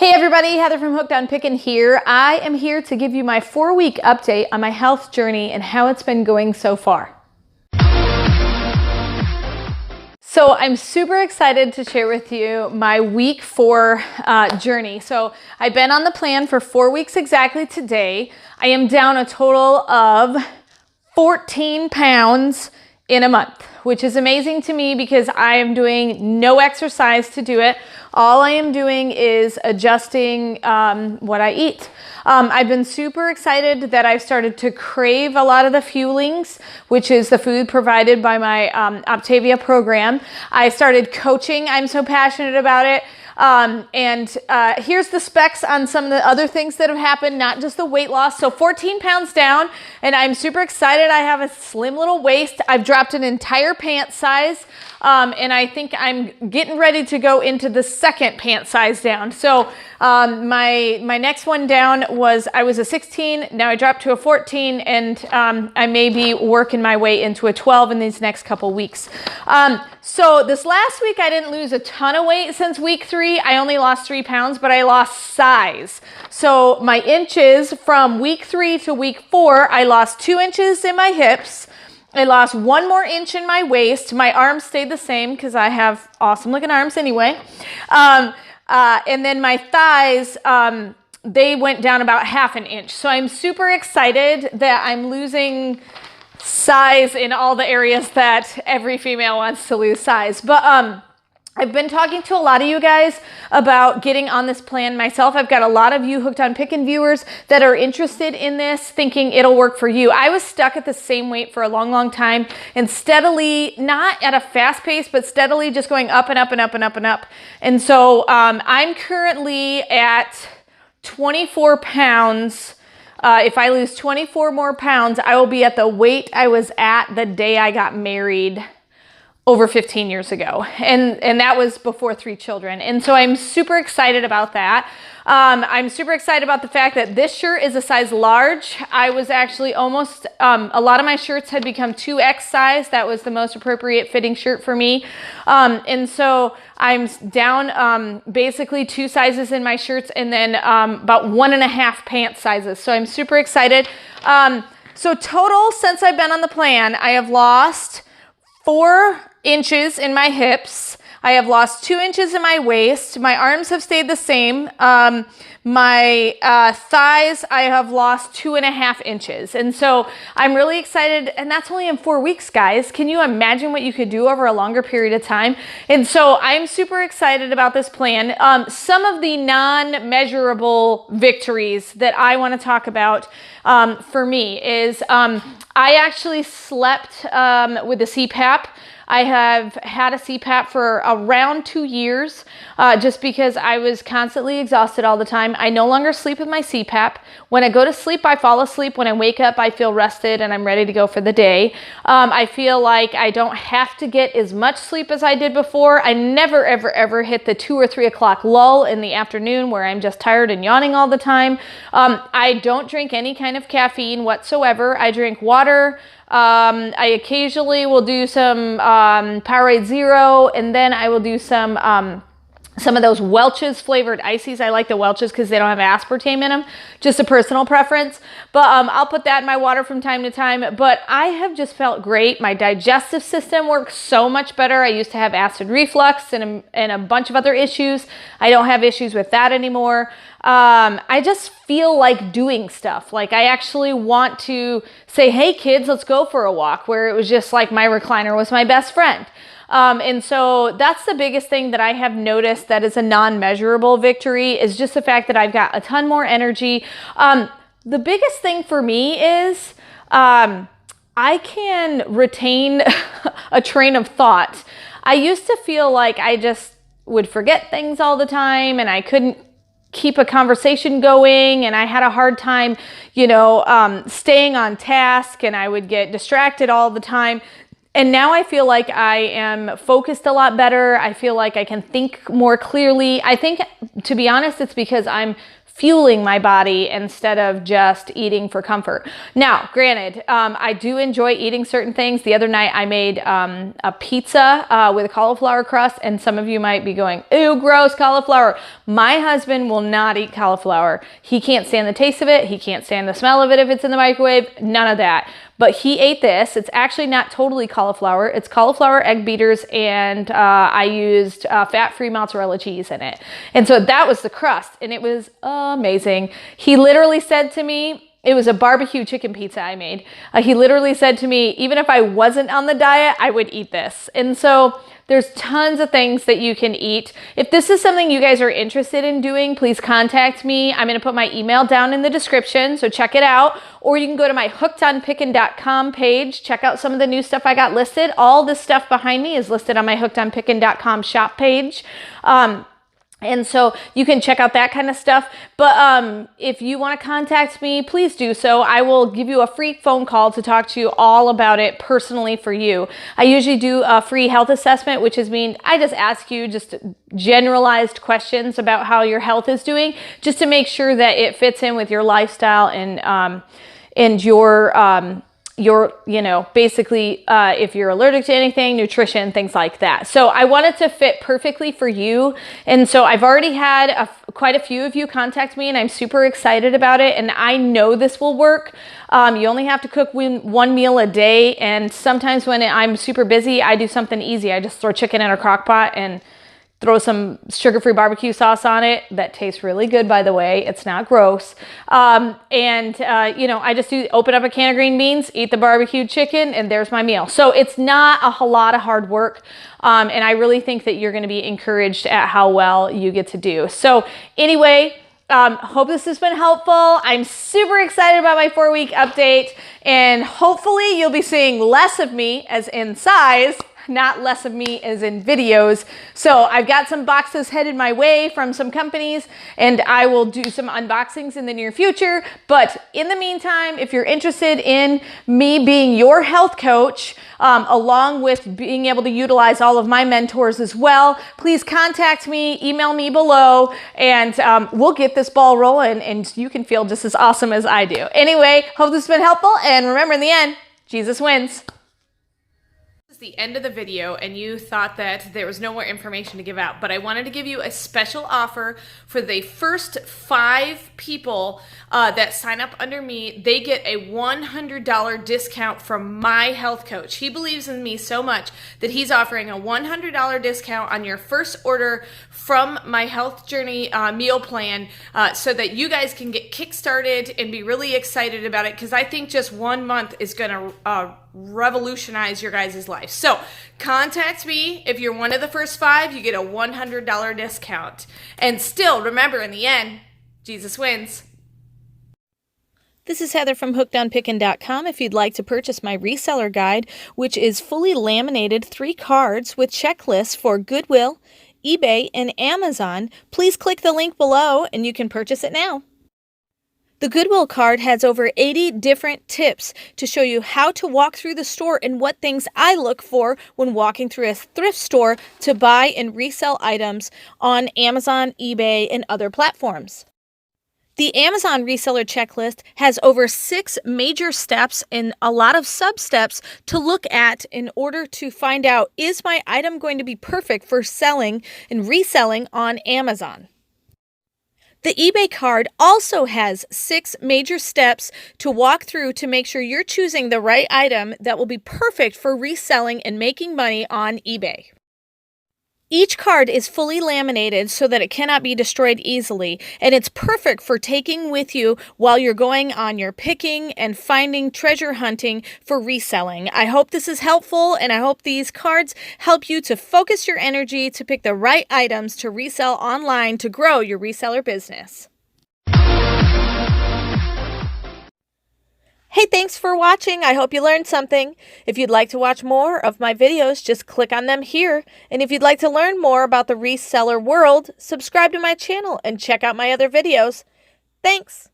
Hey everybody, Heather from Hooked on Pickin here. I am here to give you my 4-week update on my health journey and how it's been going so far. So I'm super excited to share with you my week 4 journey. So I've been on the plan for 4 weeks exactly today. I am down a total of 14 pounds in a month, which is amazing to me because I am doing no exercise to do it. All I am doing is adjusting what I eat. I've been super excited that I've started to crave a lot of the fuelings, which is the food provided by my Optavia program. I started coaching. I'm so passionate about it. Here's the specs on some of the other things that have happened, not just the weight loss. So 14 pounds down, and I'm super excited. I have a slim little waist. I've dropped an entire pant size. And I think I'm getting ready to go into the second pant size down. So my next one down was, I was a 16, now I dropped to a 14, and I may be working my way into a 12 in these next couple weeks. So this last week, I didn't lose a ton of weight since week 3. I only lost 3 pounds, but I lost size. So my inches from week 3 to week 4, I lost 2 inches in my hips. I lost 1 more inch in my waist. My arms stayed the same because I have awesome looking arms anyway. And then my thighs, they went down about 1/2 inch. So I'm super excited that I'm losing size in all the areas that every female wants to lose size. But I've been talking to a lot of you guys about getting on this plan myself. I've got a lot of you Hooked on Pickin viewers that are interested in this, thinking it'll work for you. I was stuck at the same weight for a long, long time and steadily, not at a fast pace, but steadily just going up and up and up and up and up. And so I'm currently at 24 pounds. If I lose 24 more pounds, I will be at the weight I was at the day I got married over 15 years ago. And that was before 3 children. And so I'm super excited about that. I'm super excited about the fact that this shirt is a size large. I was actually almost, a lot of my shirts had become 2X size. That was the most appropriate fitting shirt for me. And so I'm down basically 2 sizes in my shirts and then about 1.5 pant sizes. So I'm super excited. So total, since I've been on the plan, I have lost 4 inches in my hips. I have lost 2 inches in my waist. My arms have stayed the same. My thighs, I have lost 2.5 inches. And so I'm really excited. And that's only in 4 weeks, guys. Can you imagine what you could do over a longer period of time? And so I'm super excited about this plan. Some of the non-measurable victories that I want to talk about for me is I actually slept with a CPAP. I have had a CPAP for around 2 years just because I was constantly exhausted all the time. I no longer sleep with my CPAP. When I go to sleep, I fall asleep. When I wake up, I feel rested and I'm ready to go for the day. I feel like I don't have to get as much sleep as I did before. I never, ever, ever hit the 2 or 3 o'clock lull in the afternoon where I'm just tired and yawning all the time. I don't drink any kind of caffeine whatsoever. I drink water. I occasionally will do some Powerade Zero, and then I will do some of those Welch's flavored ices. I like the Welch's because they don't have aspartame in them. Just a personal preference. But I'll put that in my water from time to time. But I have just felt great. My digestive system works so much better. I used to have acid reflux and a bunch of other issues. I don't have issues with that anymore. I just feel like doing stuff. Like I actually want to say, hey kids, let's go for a walk, where it was just like my recliner was my best friend. And so that's the biggest thing that I have noticed that is a non-measurable victory, is just the fact that I've got a ton more energy. The biggest thing for me is I can retain a train of thought. I used to feel like I just would forget things all the time and I couldn't keep a conversation going, and I had a hard time, staying on task, and I would get distracted all the time. And now I feel like I am focused a lot better. I feel like I can think more clearly. I think, to be honest, it's because I'm fueling my body instead of just eating for comfort. Now, granted, I do enjoy eating certain things. The other night I made a pizza with a cauliflower crust, and some of you might be going, ew, gross, cauliflower. My husband will not eat cauliflower. He can't stand the taste of it. He can't stand the smell of it if it's in the microwave, none of that. But he ate this. It's actually not totally cauliflower. It's cauliflower egg beaters, and I used fat-free mozzarella cheese in it. And so that was the crust, and it was amazing. He literally said to me, it was a barbecue chicken pizza I made. He literally said to me, even if I wasn't on the diet, I would eat this. And so there's tons of things that you can eat. If this is something you guys are interested in doing, please contact me. I'm going to put my email down in the description, so check it out. Or you can go to my hookedonpickin.com page, check out some of the new stuff I got listed. All this stuff behind me is listed on my hookedonpickin.com shop page. And so you can check out that kind of stuff. But if you want to contact me, please do so. I will give you a free phone call to talk to you all about it personally for you. I usually do a free health assessment, which means I just ask you just generalized questions about how your health is doing, just to make sure that it fits in with your lifestyle and your, you know, basically if you're allergic to anything, nutrition, things like that. So I want it to fit perfectly for you. And so I've already had quite a few of you contact me, and I'm super excited about it. And I know this will work. You only have to cook one meal a day. And sometimes when I'm super busy, I do something easy. I just throw chicken in a crock pot and throw some sugar-free barbecue sauce on it. That tastes really good, by the way. It's not gross. You know, I just open up a can of green beans, eat the barbecued chicken, and there's my meal. So it's not a whole lot of hard work. And I really think that you're going to be encouraged at how well you get to do. So anyway, hope this has been helpful. I'm super excited about my 4-week update, and hopefully you'll be seeing less of me as in size, not less of me as in videos. So I've got some boxes headed my way from some companies, and I will do some unboxings in the near future. But in the meantime, if you're interested in me being your health coach, along with being able to utilize all of my mentors as well, please contact me, email me below, and we'll get this ball rolling, and you can feel just as awesome as I do. Anyway, hope this has been helpful, and remember, in the end, Jesus wins. The end of the video, and you thought that there was no more information to give out, but I wanted to give you a special offer for the first 5 people that sign up under me. They get a $100 discount from my health coach. He believes in me so much that he's offering a $100 discount on your first order from my health journey meal plan, so that you guys can get kick-started and be really excited about it, because I think just 1 month is going to revolutionize your guys' life. So contact me. If you're one of the first 5, you get a $100 discount. And still, remember, in the end, Jesus wins. This is Heather from hookedonpickin.com. If you'd like to purchase my reseller guide, which is fully laminated 3 cards with checklists for Goodwill, eBay, and Amazon, please click the link below and you can purchase it now. The Goodwill card has over 80 different tips to show you how to walk through the store and what things I look for when walking through a thrift store to buy and resell items on Amazon, eBay, and other platforms. The Amazon reseller checklist has over 6 major steps and a lot of sub-steps to look at in order to find out, is my item going to be perfect for selling and reselling on Amazon? The eBay card also has 6 major steps to walk through to make sure you're choosing the right item that will be perfect for reselling and making money on eBay. Each card is fully laminated so that it cannot be destroyed easily, and it's perfect for taking with you while you're going on your picking and finding treasure hunting for reselling. I hope this is helpful, and I hope these cards help you to focus your energy to pick the right items to resell online to grow your reseller business. Hey, thanks for watching. I hope you learned something. If you'd like to watch more of my videos, just click on them here. And if you'd like to learn more about the reseller world, subscribe to my channel and check out my other videos. Thanks.